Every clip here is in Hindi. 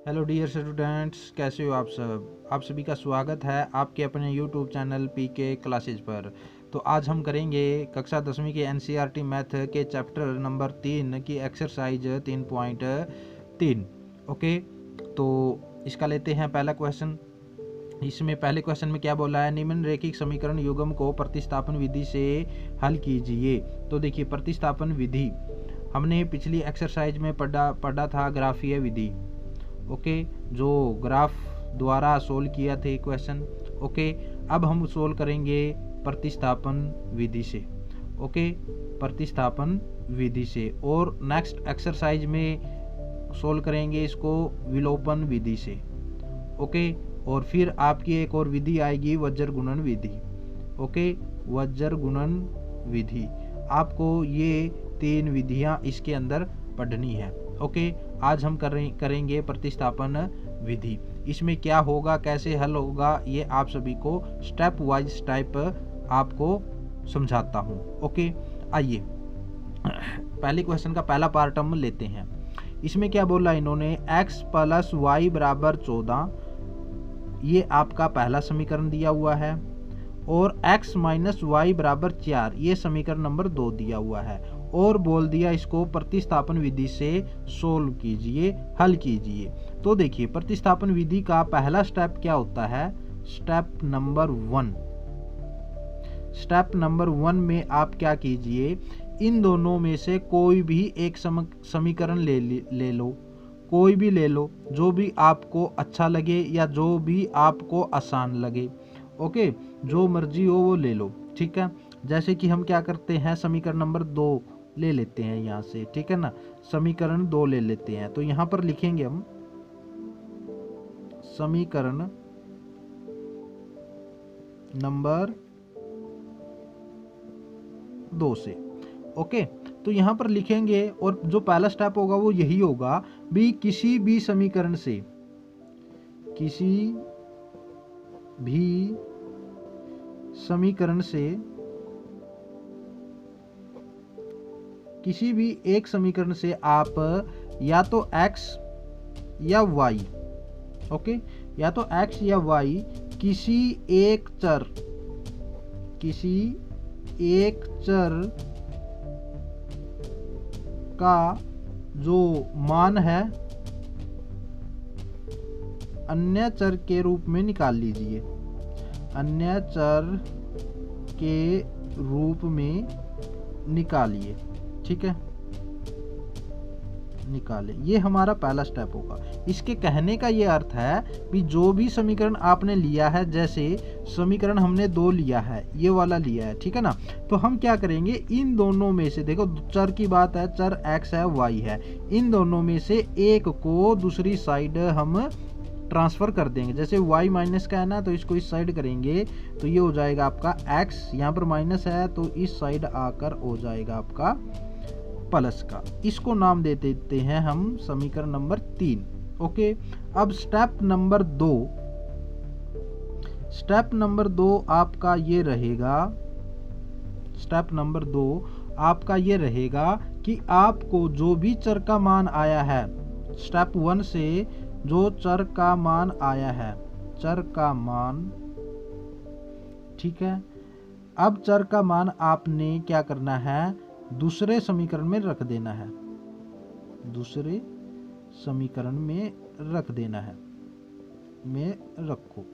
हेलो डियर स्टूडेंट्स, कैसे हो आप सब। आप सभी का स्वागत है आपके अपने यूट्यूब चैनल पीके क्लासेज पर। तो आज हम करेंगे कक्षा 10वीं के एनसीईआरटी मैथ के चैप्टर नंबर 3 की एक्सरसाइज 3.3। ओके, तो इसका लेते हैं पहला क्वेश्चन। इसमें पहले क्वेश्चन में क्या बोला है, निम्नलिखित समीकरण युग्म को प्रतिस्थापन विधि से हल कीजिए। तो देखिए, प्रतिस्थापन विधि हमने पिछली एक्सरसाइज में पढ़ा था, ग्राफीय विधि। ओके, जो ग्राफ द्वारा सोल्व किया थे क्वेश्चन। ओके, अब हम सोल्व करेंगे प्रतिस्थापन विधि से। ओके, प्रतिस्थापन विधि से, और नेक्स्ट एक्सरसाइज में सोल्व करेंगे इसको विलोपन विधि से। ओके, और फिर आपकी एक और विधि आएगी वज्र गुणन विधि। ओके, वज्र गुणन विधि, आपको ये 3 विधियां इसके अंदर पढ़नी है। ओके, आज हम करेंगे प्रतिस्थापन विधि। इसमें क्या होगा, कैसे हल होगा, ये आप सभी को स्टेप वाइज स्टेप आपको समझाता हूँ। ओके, आइए पहले क्वेश्चन का पहला पार्ट हम लेते हैं। इसमें क्या बोला इन्होंने, x प्लस वाई बराबर 14, ये आपका पहला समीकरण दिया हुआ है, और x माइनस वाई बराबर 4, ये समीकरण नंबर 2 दिया हुआ है, और बोल दिया इसको प्रतिस्थापन विधि से सोल्व कीजिए, हल कीजिए। तो देखिए, प्रतिस्थापन विधि का पहला स्टेप क्या होता है, स्टेप नंबर 1। स्टेप नंबर 1 में आप क्या कीजिए, इन दोनों में से कोई भी एक समीकरण ले लो, कोई भी ले लो, जो भी आपको अच्छा लगे या जो भी आपको आसान लगे। ओके, जो मर्जी हो वो ले लो, ठीक है। जैसे कि हम क्या करते हैं, समीकरण नंबर 2 ले लेते हैं यहाँ से, ठीक है ना। समीकरण 2 ले लेते हैं, तो यहाँ पर लिखेंगे हम समीकरण नंबर 2 से। ओके, तो यहाँ पर लिखेंगे, और जो पहला स्टेप होगा वो यही होगा भी, किसी भी समीकरण से, किसी भी समीकरण से, किसी भी एक समीकरण से आप या तो x या y, ओके, या तो x या y, किसी एक चर का जो मान है अन्य चर के रूप में निकाल लीजिए, अन्य चर के रूप में निकालिए, ठीक है, निकालें। ये हमारा पहला स्टेप होगा। इसके कहने का ये अर्थ है कि जो भी समीकरण आपने लिया है, जैसे समीकरण हमने 2 लिया है, ये वाला लिया है, ठीक है ना, तो हम क्या करेंगे, इन दोनों में से, देखो चर की बात है, चर x है y है, इन दोनों में से एक को दूसरी साइड हम ट्रांसफर कर देंगे। जैसे y माइनस का है ना, तो इसको इस साइड करेंगे तो ये हो जाएगा आपका x, यहाँ पर माइनस है तो इस साइड आकर हो जाएगा आपका प्लस का। इसको नाम दे देते हैं हम समीकरण नंबर 3। ओके, अब स्टेप नंबर 2, स्टेप नंबर 2 आपका ये रहेगा, स्टेप नंबर 2 आपका ये रहेगा कि आपको जो भी चर का मान आया है, स्टेप 1 से जो चर का मान आया है, चर का मान, ठीक है, अब चर का मान आपने क्या करना है, दूसरे समीकरण में रख देना है, दूसरे समीकरण में रख देना है, में रखो।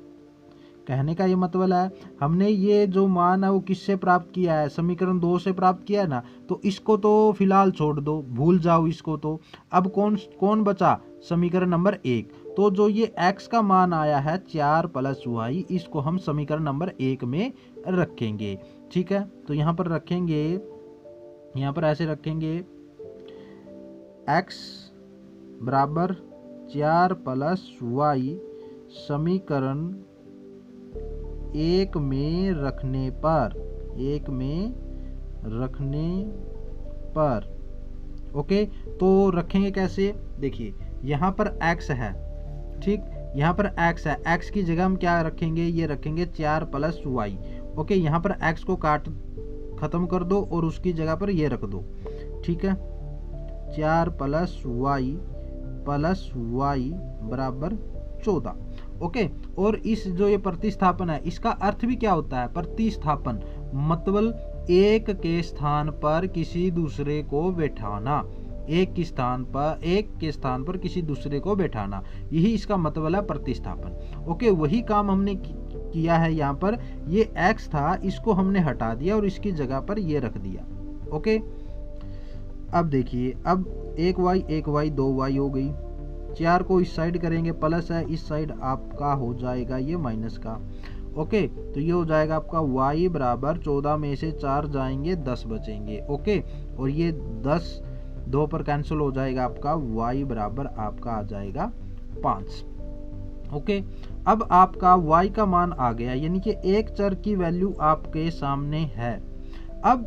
कहने का ये मतलब है, हमने ये जो मान है वो किससे प्राप्त किया है, समीकरण 2 से प्राप्त किया है ना, तो इसको तो फिलहाल छोड़ दो, भूल जाओ इसको। तो अब कौन बचा, समीकरण नंबर 1। तो जो ये x का मान आया है 4 प्लस वाई, इसको हम समीकरण नंबर 1 में रखेंगे, ठीक है। तो यहाँ पर रखेंगे, यहाँ पर ऐसे रखेंगे, x बराबर 4 प्लस वाई समीकरण 1 में रखने पर, 1 में रखने पर, ओके, तो रखेंगे कैसे, देखिए यहाँ पर x है, ठीक, यहाँ पर x है, x की जगह हम क्या रखेंगे, ये रखेंगे 4 प्लस वाई। ओके, यहाँ पर x को खत्म कर दो और उसकी जगह पर ये रख दो, ठीक है, 4 प्लस वाई प्लस वाई बराबर 14। ओके, और इस जो ये प्रतिस्थापन है इसका अर्थ भी क्या होता है? प्रतिस्थापन मतलब एक के स्थान पर किसी दूसरे को बैठाना, एक के स्थान पर किसी दूसरे को बैठाना, यही इसका मतलब है प्रतिस्थापन। ओके, वही काम हमने किया है यहाँ पर। ये x था, इसको हमने हटा दिया और इसकी जगह पर ये रख दिया। ओके, अब देखिए, अब 1y 2y हो गई। 4 को इस साइड करेंगे प्लस है, इस साइड आपका हो जाएगा ये माइनस का। ओके, तो ये हो जाएगा आपका y बराबर 14 में से 4 जाएंगे 10 बचेंगे। ओके, और ये 10 2 पर कैंसिल हो जाएगा, आपका y बराबर आपका आ जाएगा 5। ओके, अब आपका y का मान आ गया, यानी कि एक चर की वैल्यू आपके सामने है। अब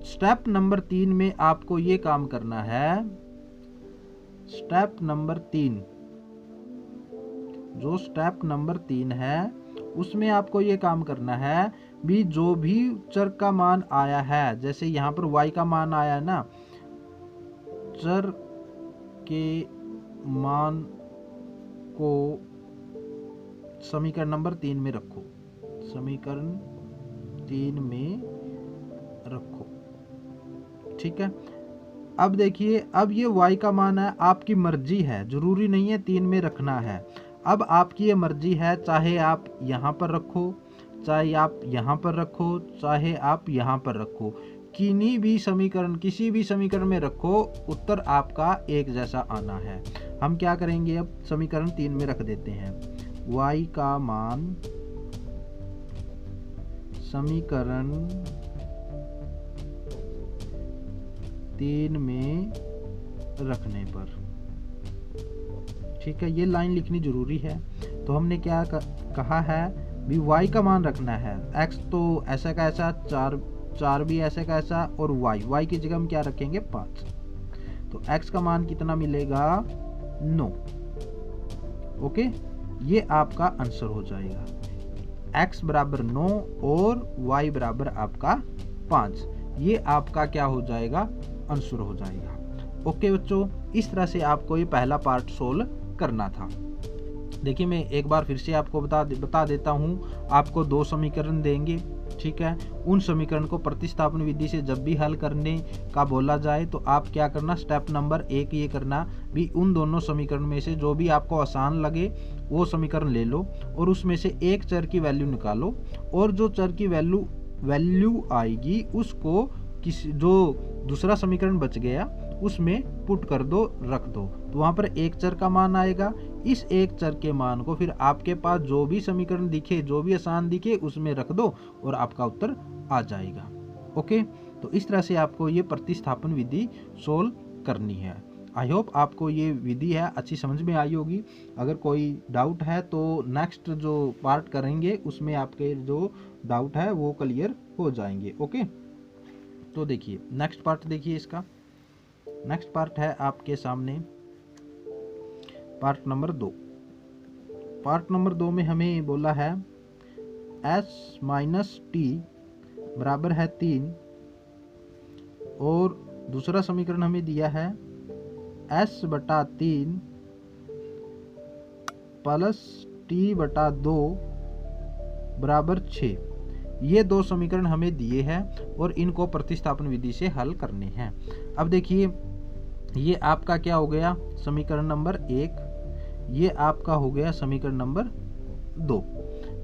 स्टेप नंबर 3 में आपको ये काम करना है। स्टेप नंबर 3, जो स्टेप नंबर 3 है उसमें आपको ये काम करना है भी, जो भी चर का मान आया है, जैसे यहाँ पर y का मान आया है ना, चर के मान को समीकरण नंबर 3 में रखो, समीकरण 3 में रखो। ठीक है, अब देखिए, अब ये y का मान है, आपकी मर्जी है, जरूरी नहीं है 3 में रखना है। अब आपकी ये मर्जी है, चाहे आप यहाँ पर रखो, चाहे आप यहाँ पर रखो, चाहे आप यहाँ पर रखो, किसी भी समीकरण में रखो, उत्तर आपका एक जैसा आना है। हम क्या करेंगे, अब समीकरण 3 में रख देते हैं। y का मान समीकरण 3 में रखने पर, ठीक है, ये लाइन लिखनी जरूरी है। तो हमने क्या कहा है भी, y का मान रखना है, x तो ऐसा का ऐसा, 4 भी ऐसे का ऐसा, और y की जगह हम क्या रखेंगे 5। तो x का मान कितना मिलेगा 9। ओके, ये आपका आंसर हो जाएगा, x बराबर 9 और y बराबर आपका 5। ये आपका क्या हो जाएगा, आंसर हो जाएगा। ओके बच्चों, इस तरह से आपको ये पहला पार्ट सोल्व करना था। देखिए, मैं एक बार फिर से आपको बता देता हूँ। आपको 2 समीकरण देंगे, ठीक है। उन समीकरण को प्रतिस्थापन विधि से जब भी हल करने का बोला जाए तो आप क्या करना, स्टेप नंबर 1 ये करना भी, उन दोनों समीकरण में से जो भी आपको आसान लगे वो समीकरण ले लो और उसमें से एक चर की वैल्यू निकालो, और जो चर की वैल्यू आएगी उसको जो दूसरा समीकरण बच गया उसमें पुट कर दो, रख दो, तो वहां पर एक चर का मान आएगा। इस एक चर के मान को फिर आपके पास जो भी समीकरण दिखे, जो भी आसान दिखे, उसमें रख दो और आपका उत्तर आ जाएगा। ओके, तो इस तरह से आपको ये प्रतिस्थापन विधि सोल्व करनी है। आई होप आपको ये विधि है अच्छी समझ में आई होगी। अगर कोई डाउट है तो नेक्स्ट जो पार्ट करेंगे उसमें आपके जो डाउट है वो क्लियर हो जाएंगे। ओके, तो देखिए नेक्स्ट पार्ट, देखिए इसका नेक्स्ट पार्ट है आपके सामने पार्ट नंबर 2। पार्ट नंबर 2 में हमें बोला है s माइनस टी बराबर है 3, और दूसरा समीकरण हमें दिया है s बटा 3 प्लस टी बटा 2 बराबर 6। ये 2 समीकरण हमें दिए हैं और इनको प्रतिस्थापन विधि से हल करने हैं। अब देखिए, ये आपका क्या हो गया, समीकरण नंबर 1, ये आपका हो गया समीकरण नंबर 2।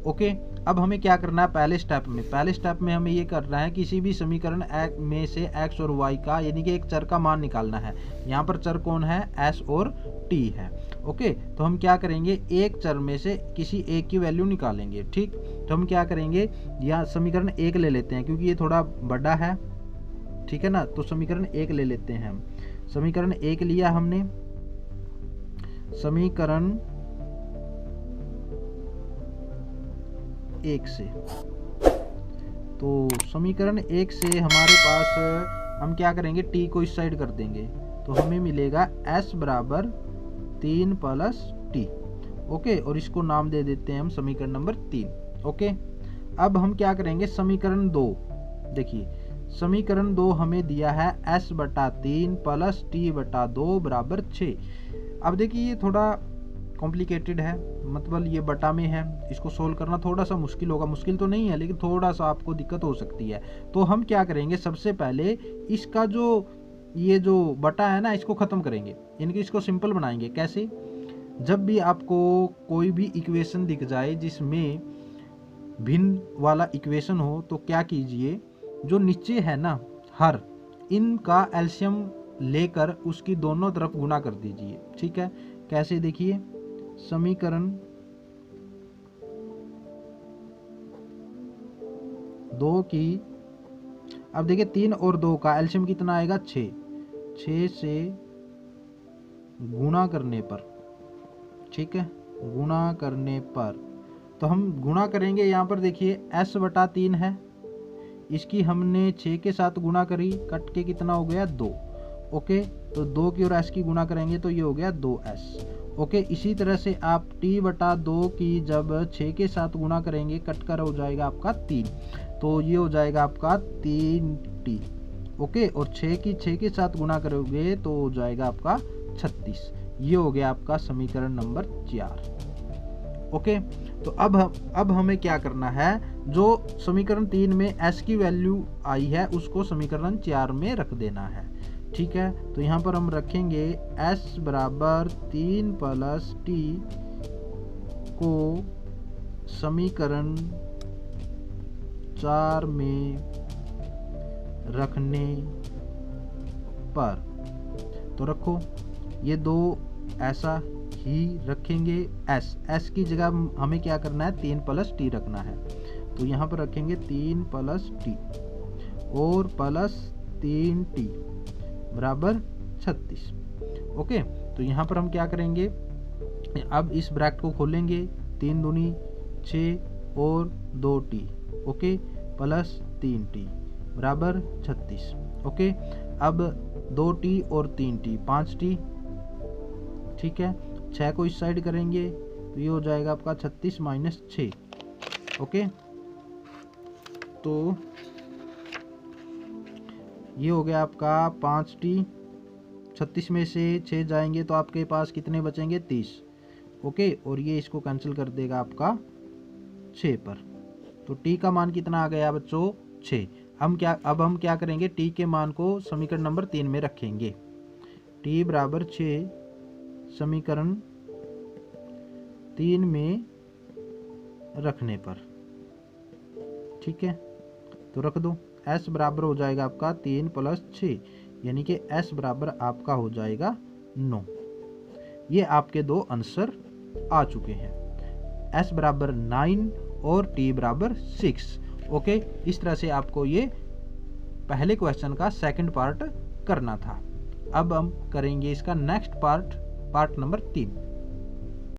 ओके, अब हमें क्या करना है, पहले स्टेप में हमें ये करना है, किसी भी समीकरण में से x और y का, यानी कि एक चर का मान निकालना है। यहाँ पर चर कौन है, s और t है। ओके, तो हम क्या करेंगे, एक चर में से किसी एक की वैल्यू निकालेंगे। ठीक, तो हम क्या करेंगे, यहाँ समीकरण 1 ले लेते हैं क्योंकि ये थोड़ा बड़ा है, ठीक है ना। तो समीकरण 1 ले लेते हैं हम। समीकरण 1 लिया हमने, समीकरण 1 से, तो समीकरण 1 से हमारे पास हम क्या करेंगे, t को इस साइड कर देंगे, तो हमें मिलेगा s बराबर 3 प्लस t। ओके, और इसको नाम दे देते हैं हम समीकरण नंबर 3। ओके, अब हम क्या करेंगे, समीकरण 2, देखिए समीकरण 2 हमें दिया है s बटा 3 प्लस t बटा 2 बराबर 6। अब देखिए ये थोड़ा कॉम्प्लिकेटेड है, मतलब ये बटा में है, इसको सोल्व करना थोड़ा सा मुश्किल होगा, मुश्किल तो नहीं है लेकिन थोड़ा सा आपको दिक्कत हो सकती है। तो हम क्या करेंगे, सबसे पहले इसका जो ये जो बटा है ना इसको ख़त्म करेंगे, यानी कि इसको सिंपल बनाएंगे। कैसे, जब भी आपको कोई भी इक्वेशन दिख जाए जिसमें भिन्न वाला इक्वेशन हो तो क्या कीजिए, जो नीचे है ना हर, इनका एलसीएम लेकर उसकी दोनों तरफ गुणा कर दीजिए। ठीक है, कैसे देखिए, समीकरण 2 की, अब देखिए 3 और 2 का एलसीएम कितना आएगा 6, 6 से गुणा करने पर, ठीक है, गुणा करने पर तो हम गुणा करेंगे, यहाँ पर देखिए s/3 है, इसकी हमने 6 के साथ गुणा करी, कट के कितना हो गया 2। ओके, तो 2 की और s की गुणा करेंगे तो ये हो गया 2s। ओके, इसी तरह से आप t/2 की जब 6 के साथ गुणा करेंगे, कट कर हो जाएगा आपका 3, तो ये हो जाएगा आपका 3t। ओके, और 6 की 6 के साथ गुणा करोगे तो हो जाएगा आपका 36। ये हो गया आपका समीकरण नंबर 4। ओके, तो अब हमें क्या करना है, जो समीकरण 3 में s की वैल्यू आई है उसको समीकरण 4 में रख देना है। ठीक है, तो यहाँ पर हम रखेंगे s बराबर 3 प्लस t को समीकरण 4 में रखने पर, तो रखो ये दो ऐसा ही रखेंगे, s की जगह हमें क्या करना है 3 प्लस t रखना है, तो यहाँ पर रखेंगे 3 प्लस t और प्लस 3t बराबर 36। ओके, तो यहाँ पर हम क्या करेंगे, अब इस ब्रैकेट को खोलेंगे, 3 दूनी 6 और 2t, ओके, प्लस 3t बराबर 36। ओके, अब 2t और 3t 5t, ठीक है, 6 को इस साइड करेंगे तो ये हो जाएगा आपका 36 माइनस 6। ओके, तो ये हो गया आपका 5t, 36 में से 6 जाएंगे तो आपके पास कितने बचेंगे 30। ओके, और ये इसको कैंसिल कर देगा आपका 6 पर, तो t का मान कितना आ गया बच्चों 6। अब हम क्या करेंगे, t के मान को समीकरण नंबर 3 में रखेंगे, t बराबर 6 समीकरण 3 में रखने पर, ठीक है, तो रख दो, s बराबर हो जाएगा आपका 3 प्लस 6, यानी कि s बराबर आपका हो जाएगा 9। ये आपके दो आंसर आ चुके हैं, s बराबर 9 और t बराबर 6। ओके, इस तरह से आपको ये पहले क्वेश्चन का सेकंड पार्ट करना था। अब हम करेंगे इसका नेक्स्ट पार्ट नंबर 3।